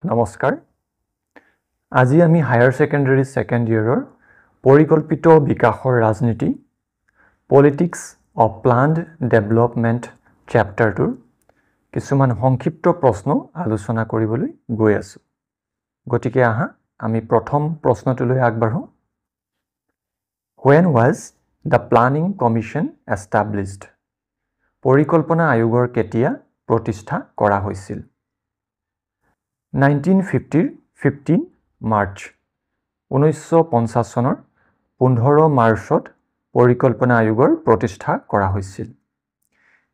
নমস্কাৰ আজি আমি হায়াৰ সেকেন্ডাৰী সেকেন্ড ইয়াৰৰ পৰিকল্পিত বিকাশৰ ৰাজনীতি পলিটিক্স অফ প্লান্ড ডেভেলপমেন্ট চ্যাপ্টাৰটোৰ কিছুমান সংক্ষিপ্ত প্ৰশ্ন আলোচনা কৰিবলৈ গৈ আছো গতিকে আহা আমি প্ৰথম প্ৰশ্নটোলৈ আগবাঢ়ো When was the planning commission established পৰিকল্পনা আয়োগৰ কেতিয়া প্ৰতিষ্ঠা কৰা হৈছিল 1950 15 মাৰ্চ 1950 চনৰ 15 মাৰ্চত পৰিকল্পনা আয়োগৰ প্ৰতিষ্ঠা কৰা হৈছিল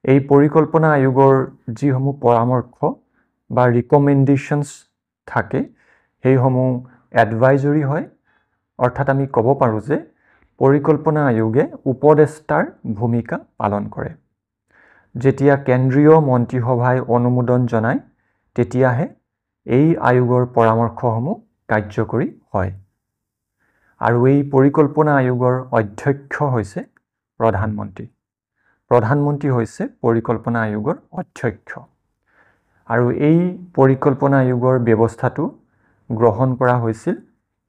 এই পৰিকল্পনা আয়োগৰ যিসমূহ পৰামৰ্শ বা ৰিকমেন্ডেশনস থাকে সেইসমূহ এডভাইজৰি হয় অৰ্থাৎ আমি ক'ব পাৰো যে পৰিকল্পনা আয়োগে উপদেষ্টাৰ ভূমিকা পালন কৰে যেতিয়া কেন্দ্ৰীয় মন্ত্ৰীসভাই অনুমোদন জনায় তেতিয়াহে এই আয়োগৰ পৰামৰ্শসমূহ কাৰ্যকৰী হয় আৰু এই পৰিকল্পনা আয়োগৰ অধ্যক্ষ হৈছে প্ৰধানমন্ত্ৰী হৈছে পৰিকল্পনা আয়োগৰ অধ্যক্ষ আৰু এই পৰিকল্পনা আয়োগৰ ব্যৱস্থাটো গ্ৰহণ কৰা হৈছিল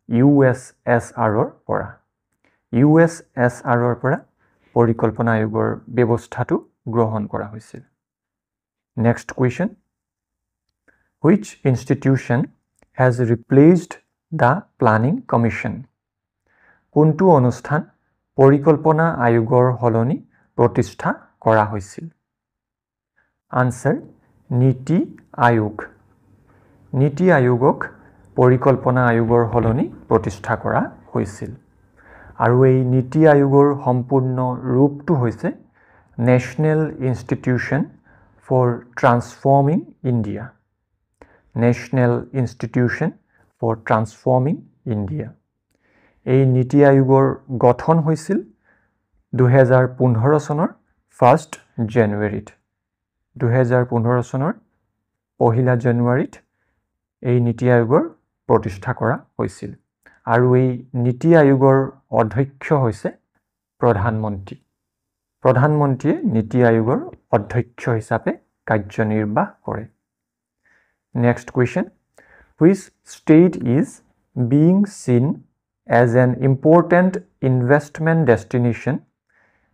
USSRৰ পৰা পৰিকল্পনা আয়োগৰ ব্যৱস্থাটো গ্ৰহণ কৰা হৈছিল next question Which institution has replaced the planning commission? কোনটো অনুষ্ঠান পৰিকল্পনা আয়োগৰ হলনি প্ৰতিষ্ঠা কৰা হৈছিল? Answer নীতি আয়োগ নীতি আয়োগক পৰিকল্পনা আয়োগৰ হলনি প্ৰতিষ্ঠা কৰা হৈছিল আৰু এই নীতি আয়োগৰ সম্পূৰ্ণ ৰূপটো হৈছে National Institution for Transforming India National Institution for Transforming India এই নীতি আয়োগৰ গঠন হৈছিল 2015 চনৰ 1st জানুৱাৰীত 2015 চনৰ 1 জানুৱাৰীত এই নীতি আয়োগৰ প্ৰতিষ্ঠা কৰা হৈছিল আৰু এই নীতি আয়োগৰ অধ্যক্ষ হৈছে প্ৰধানমন্ত্ৰীয়ে নীতি আয়োগৰ অধ্যক্ষ হিচাপে কাৰ্যনিৰ্বাহ কৰে Next question Which state is being seen as an important investment destination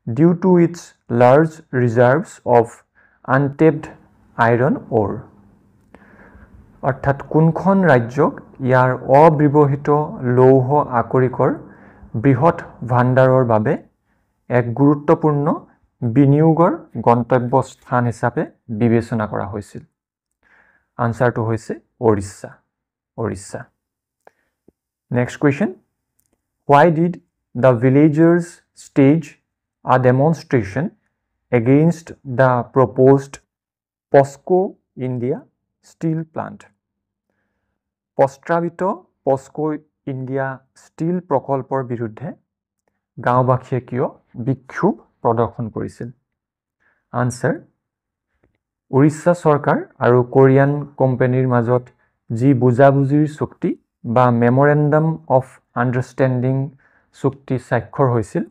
due to its large reserves of untapped iron ore অৰ্থাৎ কোনখন ৰাজ্যক ইয়াৰ অব্যৱহৃত লৌহ আকৰিকৰ বৃহৎ ভাণ্ডাৰৰ বাবে এক গুৰুত্বপূৰ্ণ বিনিয়োগৰ গন্তব্য স্থান হিচাপে বিবেচনা কৰা হৈছিল Answer to hoise Orissa. Next question. Why did the villagers stage a demonstration against the proposed POSCO India steel plant? Postravito POSCO India steel prokolpor birudhe gaonbakhie kiyo bikshub prodorshon korisil? Answer Orissa সৰকাৰ আৰু Korean কোম্পানীৰ মাজত যি বুজাবুজিৰ চুক্তি বা মেমোৰেন্ডাম of আন্ডাৰষ্টেণ্ডিং চুক্তি স্বাক্ষৰ হৈছিল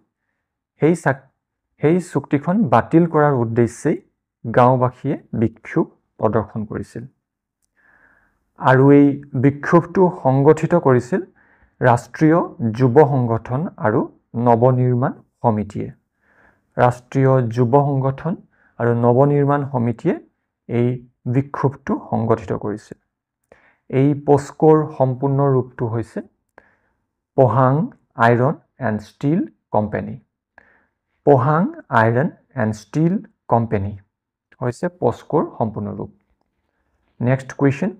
সেই চুক্তিখন বাতিল কৰাৰ উদ্দেশ্যে গাঁওবাসীয়ে বিক্ষোভ প্ৰদৰ্শন কৰিছিল আৰু এই বিক্ষোভটো সংগঠিত কৰিছিল ৰাষ্ট্ৰীয় যুৱ সংগঠন আৰু নৱনিৰ্মাণ সমিতিয়ে ৰাষ্ট্ৰীয় যুৱ সংগঠন আৰু নৱনিৰ্মাণ সমিতিয়ে এই বিক্ষোভটো সংগঠিত কৰিছিল এই পস্কোৰ সম্পূৰ্ণ ৰূপটো হৈছে Pohang iron and steel company হৈছে পস্কোৰ সম্পূৰ্ণ ৰূপ next question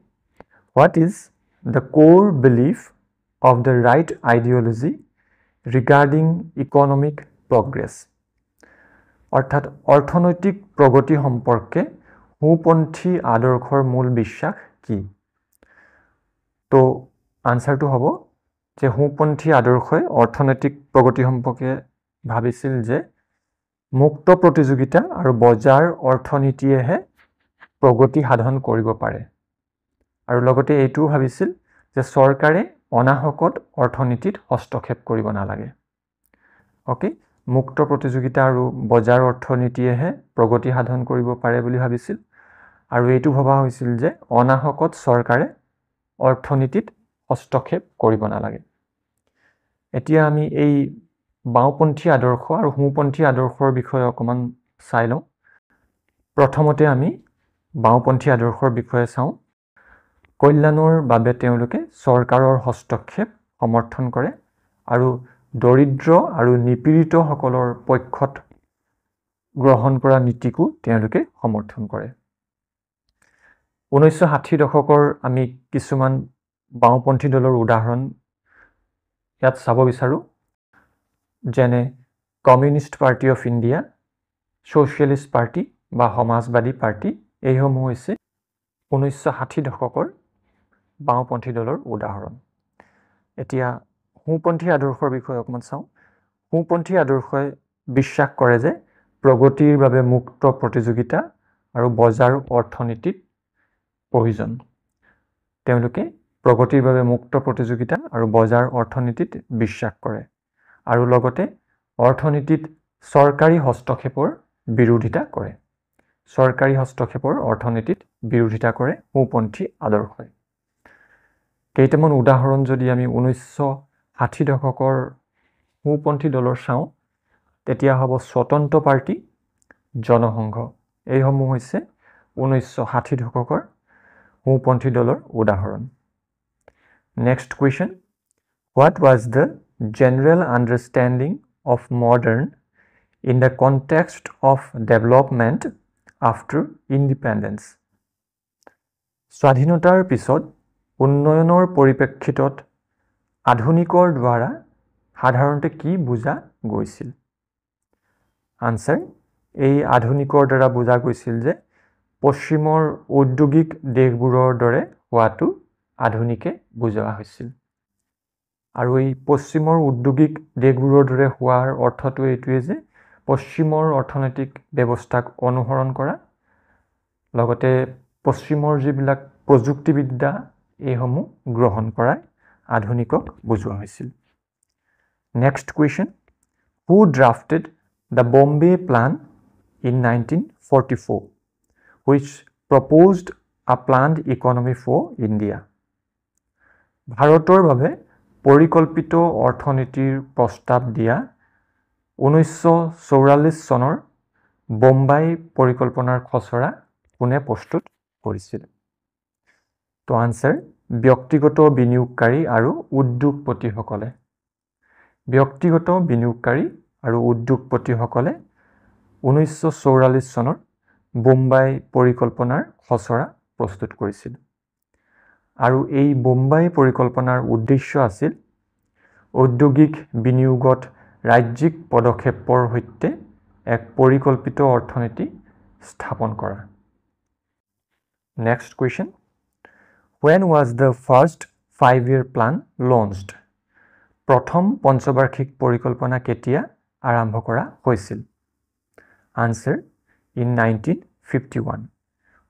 what is the core belief of the right ideology regarding economic progress অৰ্থাৎ অৰ্থনৈতিক প্ৰগতি সম্পৰ্কে হুপন্থী আদৰ্শৰ মূল বিশ্বাস কি তো আনসাৰটো হ'ব যে হুপন্থী আদৰ্শই অৰ্থনৈতিক প্ৰগতি সম্পৰ্কে ভাবিছিল যে মুক্ত প্ৰতিযোগিতা আৰু বজাৰ অৰ্থনীতিয়েহে প্ৰগতি সাধন কৰিব পাৰে আৰু লগতে এইটোও ভাবিছিল যে চৰকাৰে অনাহকত অৰ্থনীতিত হস্তক্ষেপ কৰিব নালাগে ওকে মুক্ত প্ৰতিযোগিতা আৰু বজাৰ অৰ্থনীতিয়েহে প্ৰগতি সাধন কৰিব পাৰে বুলি ভাবিছিল আৰু এইটো ভবা হৈছিল যে অনাহকত চৰকাৰে অৰ্থনীতিত হস্তক্ষেপ কৰিব নালাগে এতিয়া আমি এই বাওঁপন্থী আদৰ্শ আৰু সোঁপন্থী আদৰ্শৰ বিষয়ে অকমান চাই লওঁ প্ৰথমতে আমি বাওঁপন্থী আদৰ্শৰ বিষয়ে চাওঁ কল্যাণৰ বাবে তেওঁলোকে চৰকাৰৰ হস্তক্ষেপ সমৰ্থন কৰে আৰু দৰিদ্ৰ আৰু নিপীড়িতসকলৰ পক্ষত গ্ৰহণ কৰা নীতিকো তেওঁলোকে সমৰ্থন কৰে 1960 দশকৰ আমি কিছুমান বাওঁপন্থী দলৰ উদাহৰণ ইয়াত চাব বিচাৰো যেনে communist party of India socialist party বা সমাজবাদী পাৰ্টি এইসমূহ হৈছে 1960 দশকৰ বাওঁপন্থী দলৰ উদাহৰণ এতিয়া সোঁপন্থী আদৰ্শৰ বিষয়ে অকমান চাওঁ সোঁপন্থী আদৰ্শই বিশ্বাস কৰে যে প্ৰগতিৰ বাবে মুক্ত প্ৰতিযোগিতা আৰু বজাৰ অৰ্থনীতিত প্ৰয়োজন তেওঁলোকে প্ৰগতিৰ বাবে মুক্ত প্ৰতিযোগিতা আৰু বজাৰ অৰ্থনীতিত বিশ্বাস কৰে আৰু লগতে অৰ্থনীতিত চৰকাৰী হস্তক্ষেপৰ বিৰোধিতা কৰে চৰকাৰী হস্তক্ষেপৰ অৰ্থনীতিত বিৰোধিতা কৰে সোঁপন্থী আদৰ্শই কেইটামান উদাহৰণ যদি আমি 1960 দশকৰ সোঁপন্থী দলৰ চাওঁ তেতিয়া হ'ব স্বতন্ত্ৰ পাৰ্টি জনসংঘ এইসমূহ হৈছে 1960 দশকৰ সোঁপন্থী দলৰ উদাহৰণ next question What was the general understanding of modern in the context of development after independence? স্বাধীনতাৰ পিছত উন্নয়নৰ পৰিপ্ৰেক্ষিতত আধুনিকৰ দ্বাৰা সাধাৰণতে কি বুজা গৈছিল আনসাৰ এই আধুনিকৰ দ্বাৰা বুজা গৈছিল যে পশ্চিমৰ ঔদ্যোগিক দেশবোৰৰ দৰে হোৱাটো আধুনিকে বুজোৱা হৈছিল আৰু এই পশ্চিমৰ ঔদ্যোগিক দেশবোৰৰ দৰে হোৱাৰ অৰ্থটো এইটোৱে যে পশ্চিমৰ অৰ্থনৈতিক ব্যৱস্থাক অনুসৰণ কৰা লগতে পশ্চিমৰ যিবিলাক প্ৰযুক্তিবিদ্যা এইসমূহ গ্ৰহণ কৰা আধুনিকক বুজোৱা হৈছিল next question Who drafted the Bombay Plan in 1944 which proposed a planned economy for India ভাৰতৰ বাবে পৰিকল্পিত অৰ্থনীতিৰ প্ৰস্তাৱ দিয়া 1944 চনৰ বোম্বাই পৰিকল্পনাৰ খচৰা কোনে প্ৰস্তুত কৰিছিল তো আনসাৰ ব্যক্তিগত বিনিয়োগকাৰী আৰু উদ্যোগপতিসকলে ব্যক্তিগত বিনিয়োগকাৰী আৰু উদ্যোগপতিসকলে 1944 চনৰ বোম্বাই পৰিকল্পনাৰ খচৰা প্ৰস্তুত কৰিছিল আৰু এই বোম্বাই পৰিকল্পনাৰ উদ্দেশ্য আছিল ঔদ্যোগিক বিনিয়োগত ৰাজ্যিক পদক্ষেপৰ সৈতে এক পৰিকল্পিত অৰ্থনীতি স্থাপন কৰা next question When was the first 5-year plan launched প্ৰথম পঞ্চবাৰ্ষিক পৰিকল্পনা কেতিয়া আৰম্ভ কৰা হৈছিল আনসাৰ in 1951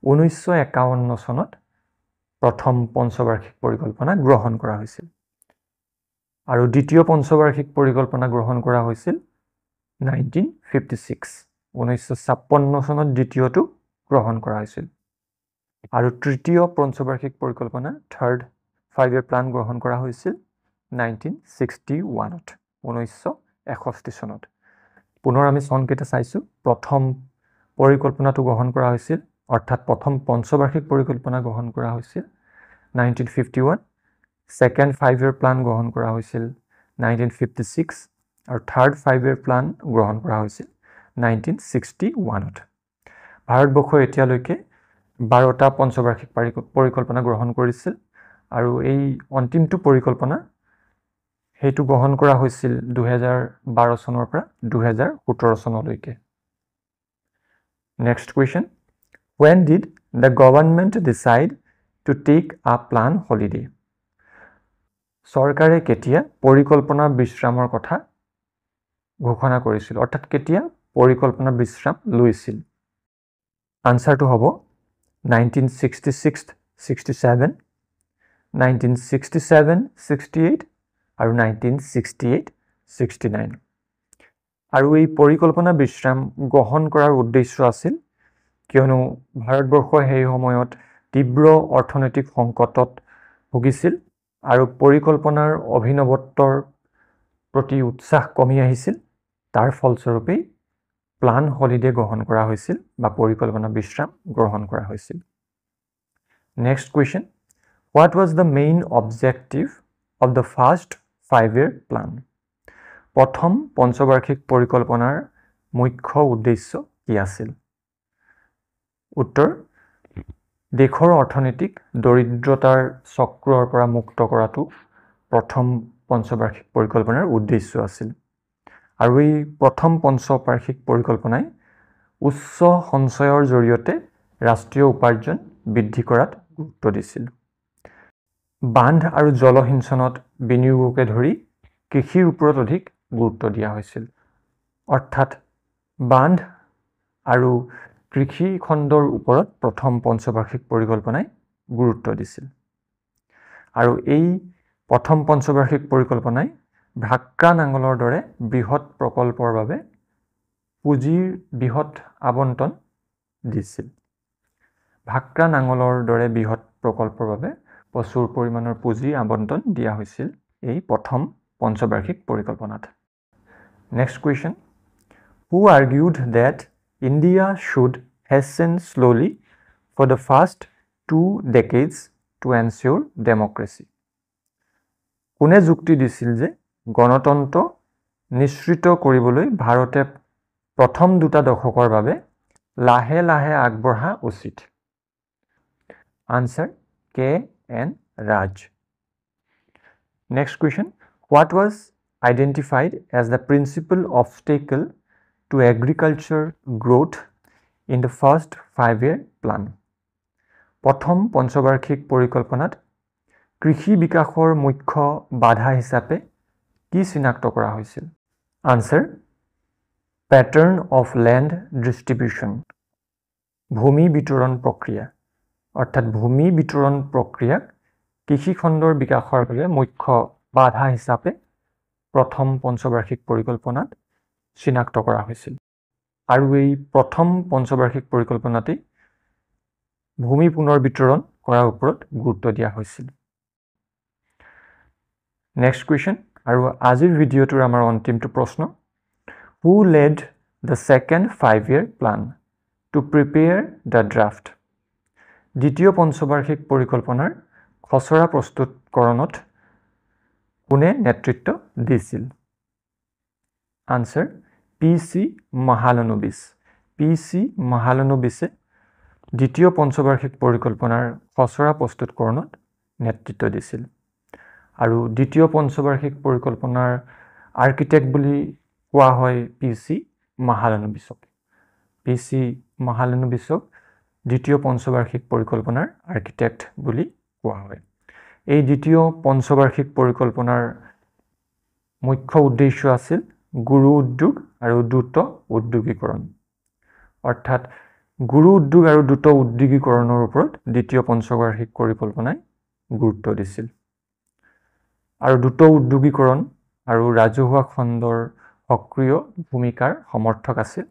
1951 চনত প্ৰথম পঞ্চবাৰ্ষিক পৰিকল্পনা গ্ৰহণ কৰা হৈছিল আৰু দ্বিতীয় পঞ্চবাৰ্ষিক পৰিকল্পনা গ্ৰহণ কৰা হৈছিল 1956 1956 চনত দ্বিতীয়টো গ্ৰহণ কৰা হৈছিল আৰু তৃতীয় পঞ্চবাৰ্ষিক পৰিকল্পনা থাৰ্ড 5-year plan গ্ৰহণ কৰা হৈছিল 1961ত 1961 চনত পুনৰ আমি চনকেইটা চাইছো প্ৰথম পৰিকল্পনাটো গ্ৰহণ কৰা হৈছিল অৰ্থাৎ প্ৰথম পঞ্চবাৰ্ষিক পৰিকল্পনা গ্ৰহণ কৰা হৈছিল 1951 সেকেন্ড 5-year plan গ্ৰহণ কৰা হৈছিল 1956 আৰু থাৰ্ড 5-year plan গ্ৰহণ কৰা হৈছিল 1961ত ভাৰতবৰ্ষ এতিয়ালৈকে 12টা পঞ্চবাৰ্ষিক পৰিকল্পনা গ্ৰহণ কৰিছিল আৰু এই অন্তিমটো পৰিকল্পনা হেতু গ্ৰহণ কৰা হৈছিল 2012 চনৰ পৰা 2017 চনলৈকে next question When did the government decide to take a planned holiday চৰকাৰে কেতিয়া পৰিকল্পনা বিশ্ৰামৰ কথা ঘোষণা কৰিছিল অৰ্থাৎ কেতিয়া পৰিকল্পনা বিশ্ৰাম লৈছিল আনসাৰটো হ'ব 1966 67 1967 68 আৰু 1968 69 আৰু এই পৰিকল্পনা বিশ্ৰাম গ্ৰহণ কৰাৰ উদ্দেশ্য আছিল কিয়নো ভাৰতবৰ্ষ সেই সময়ত তীব্ৰ অৰ্থনৈতিক সংকটত ভুগিছিল আৰু পৰিকল্পনাৰ অভিনৱত্বৰ প্ৰতি উৎসাহ কমি আহিছিল তাৰ ফলস্বৰূপেই প্লান হলিডে গ্ৰহণ কৰা হৈছিল বা পৰিকল্পনা বিশ্ৰাম গ্ৰহণ কৰা হৈছিল next question What was the main objective of the first 5-year plan? প্ৰথম পঞ্চবাৰ্ষিক পৰিকল্পনাৰ মুখ্য উদ্দেশ্য কি আছিল? উত্তৰ দেশৰ অৰ্থনৈতিক দৰিদ্ৰতাৰ চক্ৰৰ পৰা মুক্ত কৰাটো প্ৰথম পঞ্চবাৰ্ষিক পৰিকল্পনাৰ উদ্দেশ্য আছিল। আৰু এই প্ৰথম পঞ্চবাৰ্ষিক পৰিকল্পনাই উচ্চ সঞ্চয়ৰ জৰিয়তে ৰাষ্ট্ৰীয় উপাৰ্জন বৃদ্ধি কৰাত গুৰুত্ব দিছিল। বান্ধ আৰু জলসিঞ্চনত বিনিয়োগকে ধৰি কৃষিৰ ওপৰত অধিক গুৰুত্ব দিয়া হৈছিল। অৰ্থাৎ বান্ধ আৰু কৃষি খণ্ডৰ ওপৰত প্ৰথম পঞ্চবাৰ্ষিক পৰিকল্পনাই গুৰুত্ব দিছিল। আৰু এই প্ৰথম পঞ্চবাৰ্ষিক পৰিকল্পনাই ভাক্ৰা নাঙলৰ দৰে বৃহৎ প্ৰকল্পৰ বাবে পুঁজিৰ বৃহৎ আবণ্টন দিছিল। ভাক্ৰা নাঙলৰ দৰে বৃহৎ প্ৰকল্পৰ বাবে প্ৰচুৰ পৰিমাণৰ পুঁজি আবণ্টন দিয়া হৈছিল এই প্ৰথম পঞ্চবাৰ্ষিক পৰিকল্পনাত। Next question. Who argued that India should hasten slowly for the first 2 decades to ensure democracy? কোনে যুক্তি দিছিল যে গণতন্ত্ৰ নিশ্চিত কৰিবলৈ ভাৰতে প্ৰথম 2টা দশকৰ বাবে লাহে লাহে আগবঢ়া উচিত? Answer K.N. Raj. Next question. What was identified as the principal obstacle to agriculture growth in the first 5-year plan? প্ৰথম পঞ্চবাৰ্ষিক পৰিকল্পনাত কৃষি বিকাশৰ মুখ্য বাধা হিচাপে কি চিনাক্ত কৰা হৈছিল? Answer Pattern of land distribution. ভূমি বিতৰণ প্ৰক্ৰিয়া। অৰ্থাৎ ভূমি বিতৰণ প্ৰক্ৰিয়াক কৃষি খণ্ডৰ বিকাশৰ বাবে মুখ্য বাধা হিচাপে প্ৰথম পঞ্চবাৰ্ষিক পৰিকল্পনাত চিনাক্ত কৰা হৈছিল। আৰু এই প্ৰথম পঞ্চবাৰ্ষিক পৰিকল্পনাতেই ভূমি পুনৰ বিতৰণ কৰাৰ ওপৰত গুৰুত্ব দিয়া হৈছিল। নেক্সট কুৱেশ্যন আৰু আজিৰ ভিডিঅ'টোৰ আমাৰ অন্তিমটো প্ৰশ্ন Who led the second 5-year plan to prepare the draft? দ্বিতীয় পঞ্চবাৰ্ষিক পৰিকল্পনাৰ খচৰা প্ৰস্তুতকৰণত কোনে নেতৃত্ব দিছিল? Answer P.C. Mahalanobis. P.C. Mahalanobise দ্বিতীয় পঞ্চবাৰ্ষিক পৰিকল্পনাৰ খচৰা প্ৰস্তুতকৰণত নেতৃত্ব দিছিল। আৰু দ্বিতীয় পঞ্চবাৰ্ষিক পৰিকল্পনাৰ আৰ্কিটেক্ট বুলি কোৱা হয় P.C. Mahalanobisক। P.C. Mahalanobisক দ্বিতীয় পঞ্চবাৰ্ষিক পৰিকল্পনাৰ আৰ্কিটেক্ট বুলি কোৱা হয়। এই দ্বিতীয় পঞ্চবাৰ্ষিক পৰিকল্পনাৰ মুখ্য উদ্দেশ্য আছিল গুৰু উদ্যোগ আৰু দ্ৰুত উদ্যোগীকৰণ। অৰ্থাৎ গুৰু উদ্যোগ আৰু দ্ৰুত উদ্যোগীকৰণৰ ওপৰত দ্বিতীয় পঞ্চবাৰ্ষিক পৰিকল্পনাই গুৰুত্ব দিছিল। আৰু দ্ৰুত উদ্যোগীকৰণ আৰু ৰাজহুৱা খণ্ডৰ সক্ৰিয় ভূমিকাৰ সমৰ্থক আছিল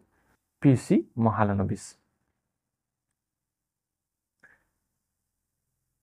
P.C. Mahalanobis।